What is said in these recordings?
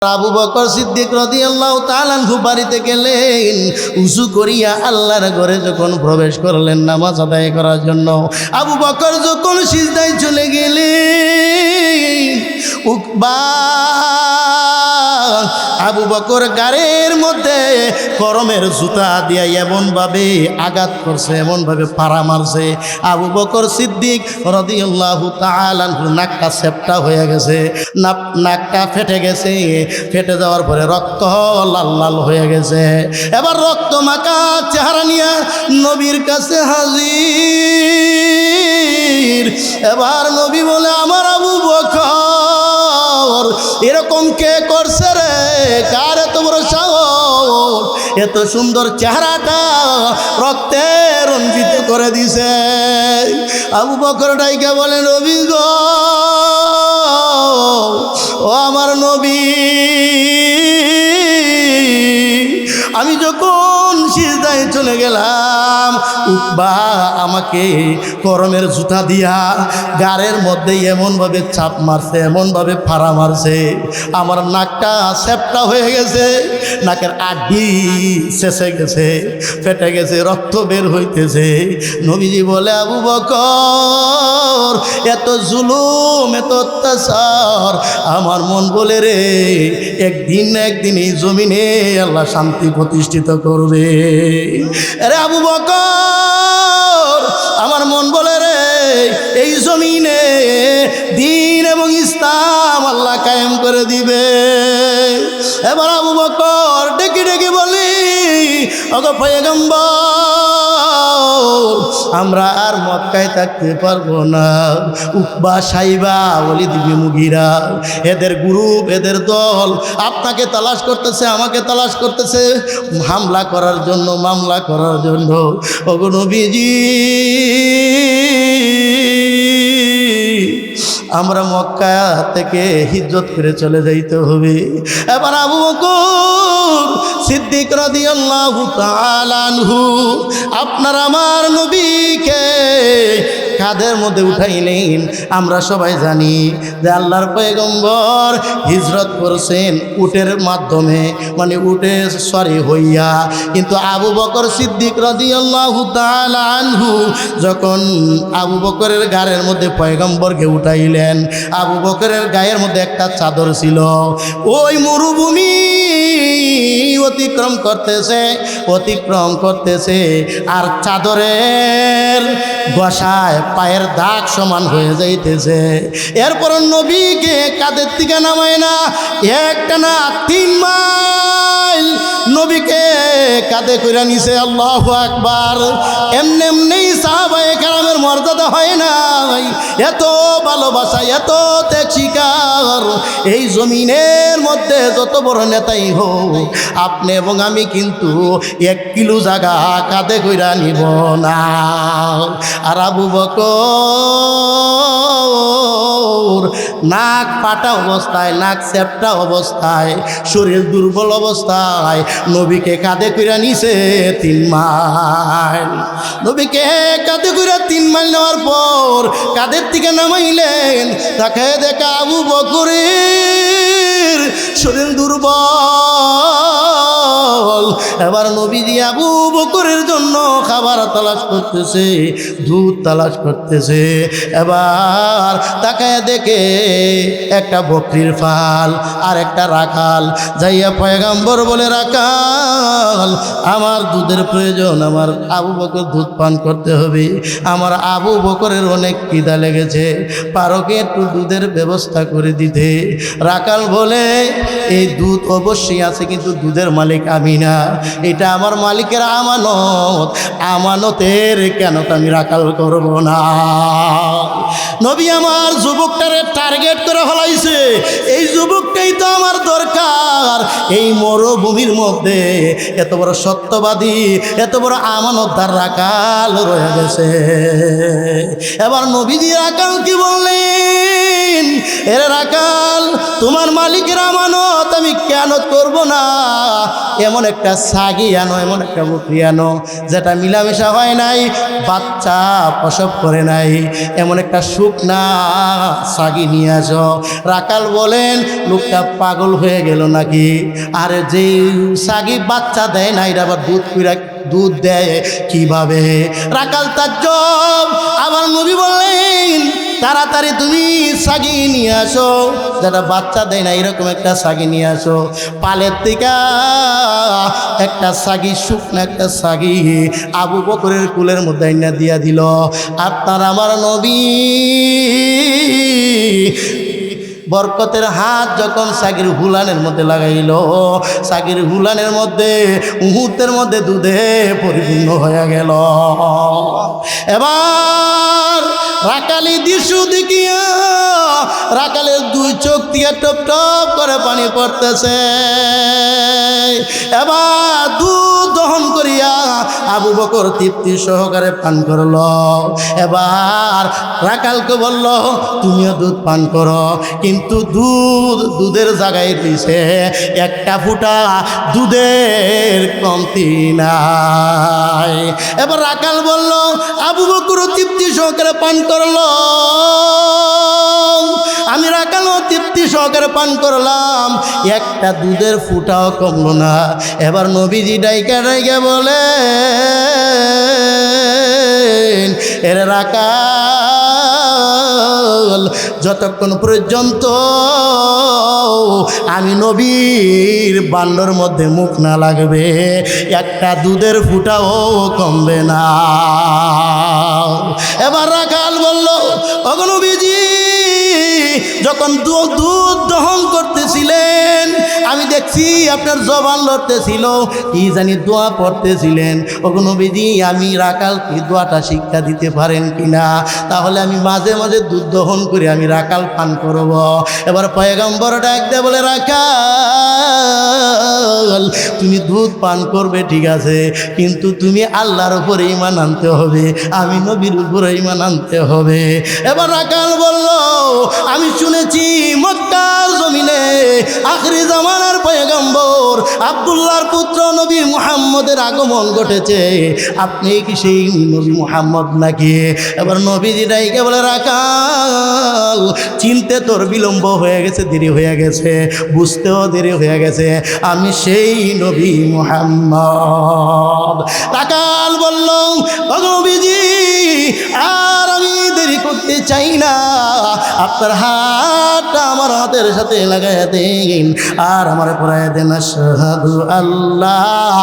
আবু বকর সিদ্দিক রাদিয়াল্লাহু তাআলা আনহু বাড়িতে গেলেন, উযু করিয়া আল্লাহর ঘরে যখন প্রবেশ করলেন নামাজ আদায় করার জন্য, আবু বকর যখন সিজদায় চলে গেলেন, উকবা আবু বকর গাড়ির মধ্যে করমের জুতা দিয়া এমনভাবে আঘাত করছে, এমনভাবে পাড়া মারছে, আবু বকর সিদ্দিক রাদিয়াল্লাহু তাআলা আনহু নাকটা সেপটা হয়ে গেছে, নাকটা ফেটে গেছে। ফেটে যাওয়ার পরে রক্ত লাল লাল হয়ে গেছে। এবার রক্ত মাখা চেহারা নিয়ে নবীর কাছে হাজির। এবার নবী বলে, আমার আবু বকর এরকম কে করছে রে? কার এত বড় সাহস, এত সুন্দর চেহারাটা রক্তে রঞ্জিত করে দিছে? আবু বকর ডাইকে বলে, নবী গো, ও আমার নবী, আমি যখন সিজদায় চলে গেলাম, উকবা আমাকে করমের জুতা দিয়া গাড়ের মধ্যে এমনভাবে চাপ মারছে, এমনভাবে ফাড়া মারছে, আমার নাকটা সেপটা হয়ে গেছে, নাকের আড্ডি শেষে গেছে, ফেটে গেছে, রক্ত বের হইতেছে। নবীজি বলে, আবু বকর এত জুলুম, এত অত্যাচার, আমার মন বলে রে একদিন না একদিন এই জমিনে আল্লাহ শান্তি প্রতিষ্ঠিত করবে। আরে আবু বকর, আমার মন বলে রে এই জমিনে দ্বীন এবং ইসলাম আল্লাহ কায়েম করে দিবে। এবার আবু বকর ডেকে ডেকে বলি, ওগো পয়গম্বর, আমরা আর মক্কায় থাকতে পারবো না। উকবা, সাইবা, ওয়ালিদ ইবনে মুগীরা, এদের গ্রুপ, এদের দল আপনাকে তালাশ করতেছে, আমাকে তালাশ করতেছে হামলা করার জন্য, মামলা করার জন্য। ওগো নবীজি, আমরা মক্কা থেকে হিজরত করে চলে যাইতে হবে। এবার আবু বকর সিদ্দিক রাদিয়াল্লাহু তাআলা আনহু আপনার আমার নবীকে কাঁধের মধ্যে উঠাইলেন। আমরা সবাই জানি যে আল্লাহর পয়গম্বর হিজরত করেছেন উটের মাধ্যমে, মানে উটে সরি হইয়া। কিন্তু আবু বকর সিদ্দিক রাদিয়াল্লাহু তাআলা আনহু যখন আবু বকরের গায়ের মধ্যে পয়গম্বরকে উঠাইলেন, আবু বকরের গায়ের মধ্যে একটা চাদর ছিল। ওই মরুভূমি অতিক্রম করতেছে আর চাদরের গসায় পায়ের দাগ সমান হয়ে যাইতেছে। এরপর নবীকে কাঁধের থেকে নামায় না, একটা না 3 মাইল নবীকে কাঁধে করে নিছে। আল্লাহু আকবার। এমনি এমনি সাহাবায়ে কেরামের মর্যাদা হয় না, এত ভালোবাসা, এত ত্যাগ স্বীকার। এই জমিনের মধ্যে যত বড় নেতাই হোক, আপনি এবং আমি কিন্তু 1 কিলো জায়গা কাঁধে কইরা নিব না। আর আবু বকর নাক পাটা অবস্থায়, নাক সেপটা অবস্থায়, শরীর দুর্বল অবস্থায় নবীকে কাঁধে কইরা নিছে 3 মাইল। নবীকে কাঁধে কইরা 3 মাইল নেওয়ার পর কাঁধের থেকে নামাইলেন। তাকে দেখা আবু বকরের শরীর দুর্বল। এবার নবীজি আবু বকরের জন্য খাবার তালাশ করতেছে, দুধ তালাশ করতেছে। এবার তাকায় দেখে একটা বকরির ফাল আর একটা রাখাল। যাইয়া পয়গম্বর বলে, রাখাল, আমার দুধের প্রয়োজন, আমার আবু বকর দুধ পান করতে হবে, আমার আবু বকরের অনেক খিদা লেগেছে, পারো কি একটু দুধের ব্যবস্থা করে দিতে? রাখাল বলে, এই দুধ অবশ্যই আছে, কিন্তু দুধের মালিক আমি না, এটা আমার মালিকের আমানত, আমানতের কেন আমি রাখাল করব না? নবী আমার যুবকটারে টার্গেট করে হলাইছে, এই যুবকটাই তো আমার দরকার। এই মরুভূমির মধ্যে এত বড় সত্যবাদী, এত বড় আমানতদার রাখাল রয়ে গেছে। এবার নবীজি রাখাল কি বললেন, এর রাখাল, তোমার মালিকের আমানত আমি কেন করব না? এমন একটা ছাগি আনো, এমন একটা বকরি আনো যেটা মিলামেশা হয় নাই, বাচ্চা প্রসব করে নাই, এমন একটা শুকনা সাগি নিয়ে আসো। রাখাল বলেন লোকটা পাগল হয়ে গেল নাকি? আরে যে সাগি বাচ্চা দেয় না, এটা আবার দুধ দেয় কিভাবে? রাখাল তাজ্জব। আবার নবী বললেন তাড়াতাড়ি তুমি সাগি নিয়ে আসো, যেটা বাচ্চা দেয় না এরকম একটা সাগি নিয়ে আসো। পালের থেকে একটা সাগি, শুকনো একটা সাগি আবু বকরের কুলের মধ্যে আইনা দিয়া দিল। আপনার আমার নবী বরকতের হাত যখন সাগির হুলানের মধ্যে লাগাইল, সাগির হুলানের মধ্যে মুহূর্তের মধ্যে দুধে পরিপূর্ণ হয়ে গেল। এবার রাকালি দৃশ্য দেখিয়া রাকালের দুই চোখ দিয়ে টপ টপ করে পানি পড়তেছে। এবার দুধ দহন করিয়া আবু বকর তৃপ্তি সহকারে পান করল। এবার রাকালকে বলল তুমিও দুধ পান করো, কিন্তু দুধের জায়গায় দিছে একটা ফুটা দুধের কমতি নাই। এবার রাকাল বলল, আবু বকর তৃপ্তি সহকারে পান করলো, আমি রাকালও তৃপ্তি সহকারে পান করলাম, একটা দুধের ফুটাও কমলো না। এবার নবীজি ডাইকা বলে, এর রাকাল যতক্ষণ পর্যন্ত আমি নবীর বান্ডর মধ্যে মুখ না লাগবে একটা দুধের ফুটাও কমবে না। এবার রাখাল বলল, ওগো নবীজি যখন দুধ দহন করতেছিলেন আমি দেখছি আপনার জবান লড়তেছিল, কি জানি দোয়া পড়তেছিলেন। ওগো নবীজি আমি রাখালকে দোয়াটা শিক্ষা দিতে পারেন কিনা, তাহলে আমি মাঝে মাঝে দুধ দহন করে আমি রাখাল পান করব। এবার পয়গম্বর ডাক দিয়ে বলে, রাখাল তুমি দুধ পান করবে ঠিক আছে, কিন্তু তুমি আল্লাহর উপরে ঈমান আনতে হবে, আমি নবীর উপরে ঈমান আনতে হবে। এবার রাখাল বলল, আমি শুনেছি মক্কার জমিনে আখিরি জামানার পয়গম্বর আব্দুল্লাহর পুত্র নবী মুহাম্মদের আগমন ঘটেছে, আপনি কি সেই নবী মুহাম্মদ নাকি? এবার নবীজি ডাইকে বলে, রাখাল চিনতে তোর বিলম্ব হয়ে গেছে, দেরি হয়ে গেছে, বুঝতেও দেরি হয়ে গেছে, আমি সেই নবী মুহাম্মদ। রাখাল বলল, ও নবীজি আর আমি দেরি করতে চাই না, আপনার হাতটা আমার হাতের সাথে লাগাই দেন আর আমার পড়ায় দেন, আশহাদু আল্লাহ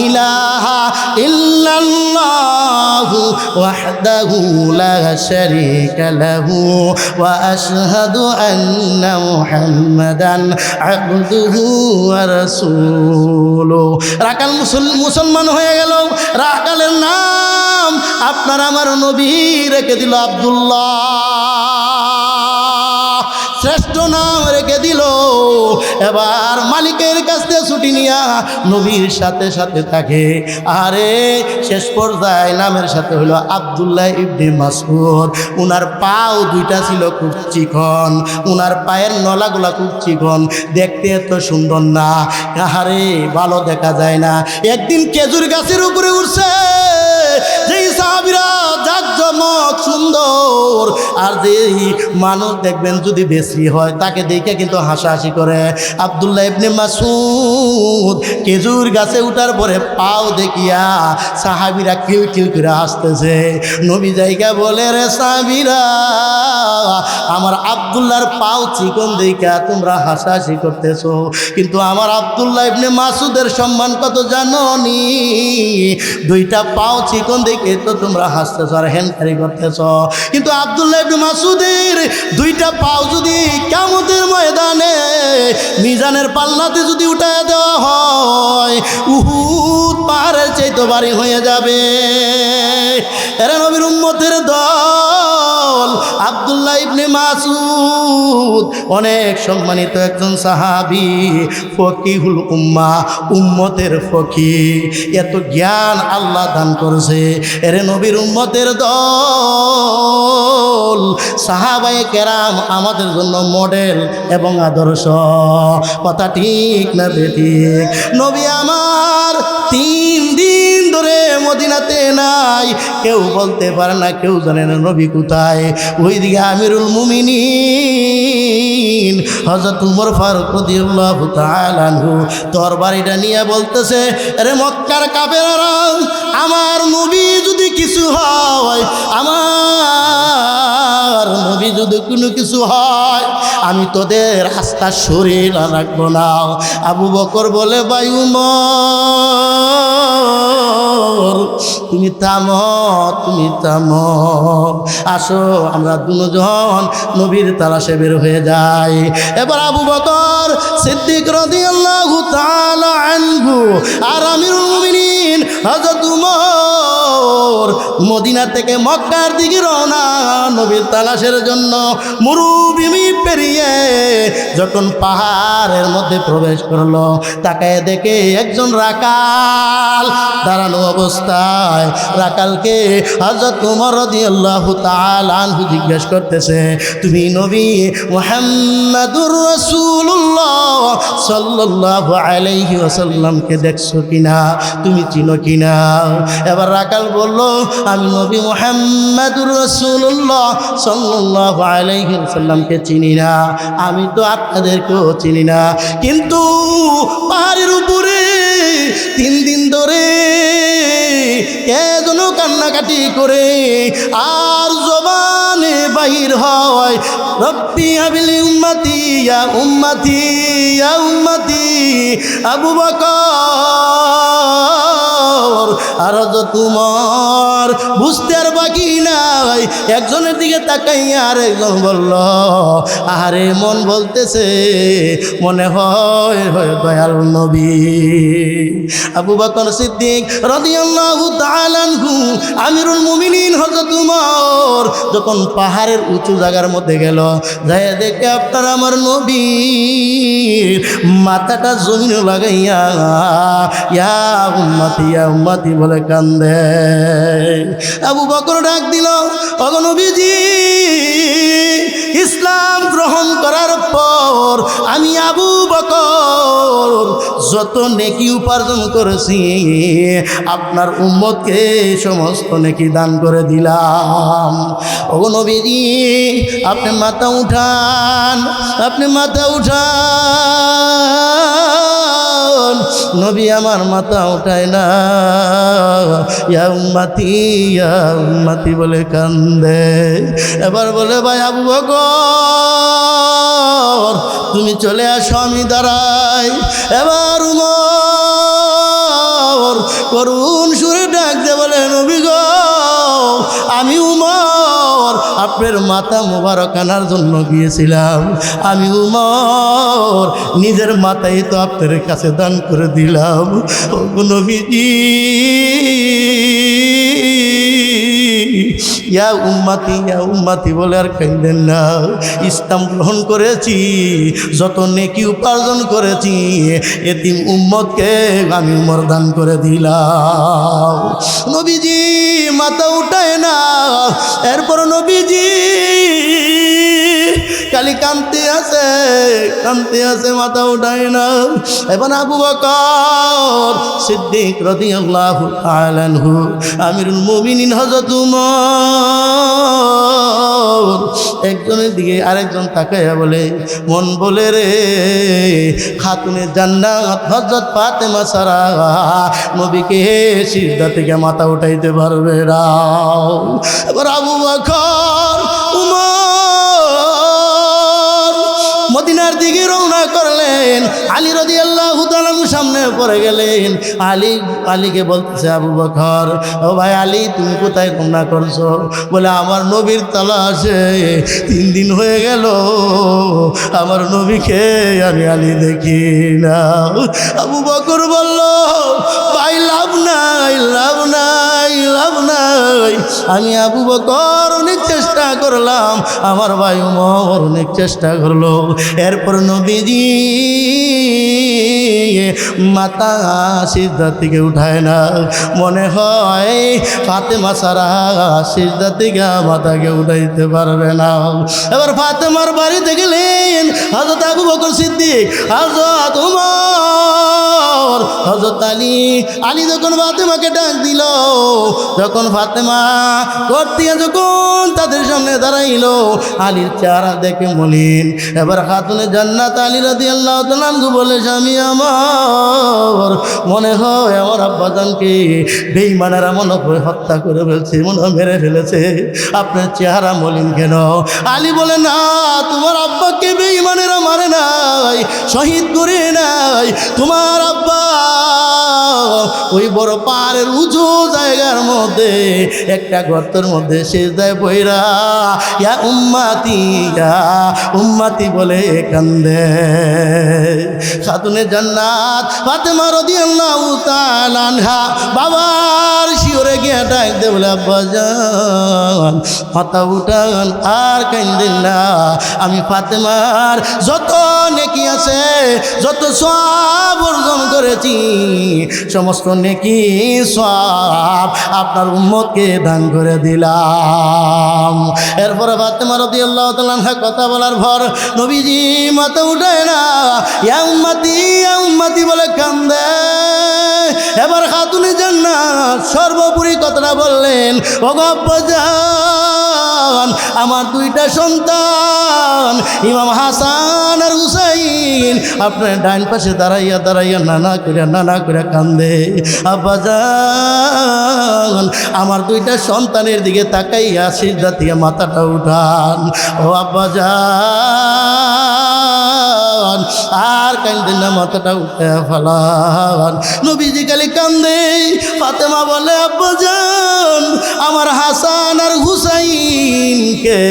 ইলাহা ইল্লাল্লাহু ওয়াহদাহু লা শারীকা লাহু ওয়া আশহাদু আন্না মুহাম্মাদান আবদুহু ওয়া রাসূলুহু। রাখাল মুসলমান হয়ে গেল। রাখালের নাম আপনার আমার নবী রেখে দিল আব্দুল্লাহ, শ্রেষ্ঠ নাম রেখে দিল। এবার মালিকের কাছ থেকে ছুটি নিয়া নবীর সাথে সাথে থাকে। আরে শেষ পর্যায়ে নামের সাথে হলো আব্দুল্লাহ ইবনে মাসউদ। উনার পাও দুইটা ছিল খুব চিকন, উনার পায়ের নলাগুলা খুব চিকন, দেখতে এত সুন্দর না, আরে ভালো দেখা যায় না। একদিন খেজুর গাছের উপরে উঠছে, যেই সাহাবীরা জাকজমক সুন্দর, আর যেই মানুষ দেখবেন যদি বেশি হয় তাকে দেখে কিন্তু হাসাহাসি করে। আব্দুল্লাহ ইবনে মাসউদ খেজুর গাছে উঠার পরে পাও দেখিয়া সাহাবীরা কিল কিল করে হাসতেছে। নবী জায়গা বলে, রে সাহাবীরা আমার আব্দুল্লাহর পাও চিকন দেখা তোমরা হাসাহাসি করতেছো, কিন্তু আমার আব্দুল্লাহ ইবনে মাসউদের সম্মান কত জানো নি? দুইটা পাও চিকন দেখে তো তোমরা হাসতেছো আর হেনকারি করতেছো, কিন্তু আব্দুল্লাহ ইবনে মাসউদের দুইটা পাও যদি কিয়ামতের ময়দানে মিজানের পাল্লাতে যদি উঠায় দেওয়া হয় উহুদ পাহাড়ের চাইতে ভারী হয়ে যাবে। এরা নবীর উম্মতের দল। আব্দুল্লাহ ইবনে মাসউদ অনেক সম্মানিত একজন সাহাবী, ফকিহুল উম্মাহ, উম্মতের ফকিহ, এত জ্ঞান আল্লাহ দান করেছে। এরে নবীর উম্মতের দল। সাহাবায়ে কেরাম আমাদের জন্য মডেল এবং আদর্শ, কথা ঠিক না বেঠিক? নবী আমার 3 দিন ধরে মদিনাতে নাই, কেউ বলতে পারে না, কেউ জানে না নবী কোথায়। ওইদিকে আমিরুল মুমিনিন হযরত উমর ফারুক রাদিয়াল্লাহু তাআলা আনহু তরবারিটা নিয়ে বলতেছে, আরে মক্কার কাফেররা, আমার নবী যদি কিছু হয়, আমার নবী যদি কোনো কিছু হয়, আমি তোদের আস্থার শরীর রাখবো না। আবু বকর বলে, ভাই উমর, তুমি থামো, তুমি থামো, আসো আমরা দুজন নবীর তালাশে বের হয়ে যাই। এবার আবু বকর সিদ্দিক রাদিয়াল্লাহু তাআলা আনহু আর আমিরুল মুমিনিন হযরত উমর মদিনা থেকে মক্কার দিকে রওনা নবীর তালাশের জন্য। মরুভূমি পেরিয়ে যখন পাহাড়ের মধ্যে প্রবেশ করলো, তাকায় দেখে একজন রাকাল দাঁড়ানো অবস্থায়। রাকালকে হযরত উমর রাদিয়াল্লাহু তাআলা আনহু জিজ্ঞেস করতেছে, তুমি নবী মুহাম্মাদুর রাসূলুল্লাহ সাল্লাল্লাহু আলাইহি ওয়াসাল্লামকে দেখছো কিনা, তুমি চিনো কিনা? এবার রাকাল বলল, আমি নবী মুহাম্মাদুর রাসূলুল্লাহ সাল্লাল্লাহু আলাইহি ওয়াসাল্লামকে চিনি না, আমি তো আপনাদেরকেও চিনি না, কিন্তু পাহাড়ের উপরে 3 দিন ধরে কে যেন কান্নাকাটি করে আর জবানে বাহির হয়, রব্বি হাবলি উম্মতি ইয়া উম্মতি ইয়া উম্মতি। আবু বকর আর তোমার বুঝতে আর বাকি নাই, একজনের দিকে তাকাইয়া আর একজন বলল, আরে মন বলতেছে মনে হয় দয়াল নবী। আবু বকর সিদ্দিক রাদিয়াল্লাহু তাআলা আনহু আমিরুল মুমিনিন হযরত উমর যখন পাহাড়ের উঁচু জায়গার মধ্যে গেল, যায় দেখে আপনার আমার নবীর মাথাটা জমিনে লাগাইয়া ইয়া উম্মতি ইয়া উম্মতি বলে কান্দে। আবু বকর ডাক দিল, ওগো নবীজি, ইসলাম গ্রহণ করার পর আমি আবু বকর যত নেকি উপার্জন করেছি আপনার উম্মতকে সমস্ত নেকি দান করে দিলাম। ওগো নবীজি, আপনি মাথা উঠান, আপনি মাথা উঠান। নবী আমার মাথা উঠায় না, ইয়া উম্মতি বলে কান্দে। এবার বলে, ভাই আবু বকর তুমি চলে আসো, আমি দাঁড়াই। এবার উমর করুণ সুরে ডাক দে বলে, নবী গো, আমি উমর আপনার মাথা মোবারক আনার জন্য গিয়েছিলাম, আমি উমর নিজের মাথায় তো আপনার কাছে দান করে দিলাম। ও নবীজি, ইয়া উম্মতি বলে আর কাঁদেন না। ইসলাম গ্রহণ করেছি, যত নেকি উপার্জন করেছি এতিম উম্মতকে আমি উমর দান করে দিলাম। নবীজি মাথা উঠায় না। এরপর নবীজি খালি কাঁদতে আছে, মাথা উঠায় না। এবার আবু বকর সিদ্দিক রাদিয়াল্লাহু তাআলা আনহু আমিরুল মুমিনিন হযরত উমর একজনের দিকে আরেকজন তাকাইয়া বলে, মন বলে রে, খাতুনে জান্নাত হযরত ফাতেমা ছাড়া নবীকে সিজদা থেকে মাথা উঠাইতে পারবে না। এবার আবু বকর মদিনার দিকে রওনা করলেন। আলী রাদিয়াল্লাহু তাআলা সামনে পড়ে গেলেন। আলীকে বলতেছে, আবু বকর, ও ভাই আলী, তুমি কোথায় রওনা করছো? বলে, আমার নবীর তালাশে 3 দিন হয়ে গেল, আমার নবীকে আমি আলী দেখি না। আবু বকর বলল, ভাই লাভ নাই, আমি আবু বকর অনেক চেষ্টা করলাম, আমার ভাই উমর অনেক চেষ্টা করলো। এরপর নবীজি মাথা সিজদা থেকে উঠায় না, মনে হয় ফাতেমা ছাড়া সিজদা থেকে মাথাকে উঠাইতে পারবে না। এবার ফাতেমার বাড়িতে গেলেন হযরত আবু বকর সিদ্দিক, হযরত উমর, হযরত হযরত আলী যখন ফাতেমাকে ডাক দিল, যখন ফাতেমা করতিয়া যখন তাদের সামনে দাঁড়াইলো, আলীর চেহারা দেখে মলিন। এবার খাতুনে জান্নাত আলী রাদিয়াল্লাহু তাআলা আনহু বলে, স্বামী আমার, মনে হয় আমার আব্বাজানকে বেঈমানেরা মনে হয় হত্যা করে ফেলছে, মনে হয় মেরে ফেলেছে, আপনার চেহারা মলিন কেন? আলী বলে, না, তোমার আব্বাকে বেঈমানেরা মারে নাই, শহীদ করে নাই। তোমার আব্বা ওই বড় পাহাড়ের উঁচু জায়গার মধ্যে একটা গর্তের মধ্যে সিজদায় পইরা ইয়া উম্মাতি বলে কান্দে। খাতুনে জান্নাত ফাতেমা রাদিয়াল্লাহু তাআলা আনহা বাবার শিওরে গিয়ে ডাক দে বলে, আব্বাজান মাথা উঠান, আর কান্দেন না। আমি ফাতেমার যত নেকি আছে, যত সওয়াব অর্জন করেছি, সমস্ত নেকি সওয়াব আপনার উম্মতকে দান করে দিলাম। এরপরে ফাতেমা রাদিয়াল্লাহু তাআলা আনহা কথা বলার পর নবীজি মাথা উঠায় না, ইয়া উম্মতি বলে কান্দে। এবার খাতুনে জান্নাত সর্বোপরি কথাটা বললেন, ওগো আব্বাজান, আমার দুইটা সন্তান ইমাম হাসান আর হুসাইন আপনার ডাইন পাশে দাঁড়াইয়া নানা করে কান্দে। আব্বাজান, আমার দুইটা সন্তানের দিকে তাকাইয়া সিজদা থেকে মাথাটা উঠান। ও আব্বাজান, আর কান্দেন না, মাথাটা উঠে ফেলান। নবীজি খালি কান্দে। ফাতেমা বলে, আব্বাজান, আমার হাসান আর হুসাইনকে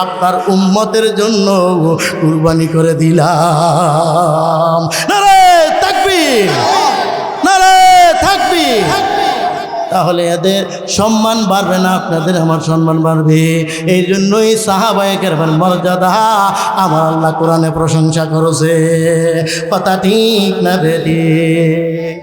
আপনার উম্মতের জন্য কুরবানি করে দিলাম। নারে তাকবীর, নারে তাকবীর। তাহলে এদের সম্মান বাড়বে না, আপনাদের আমার সম্মান বাড়বে। এই জন্যই সাহাবায়ে কেরামের মর্যাদা আমার আল্লাহ কোরআনে প্রশংসা করেছে। কথা ঠিক না বেঠিক?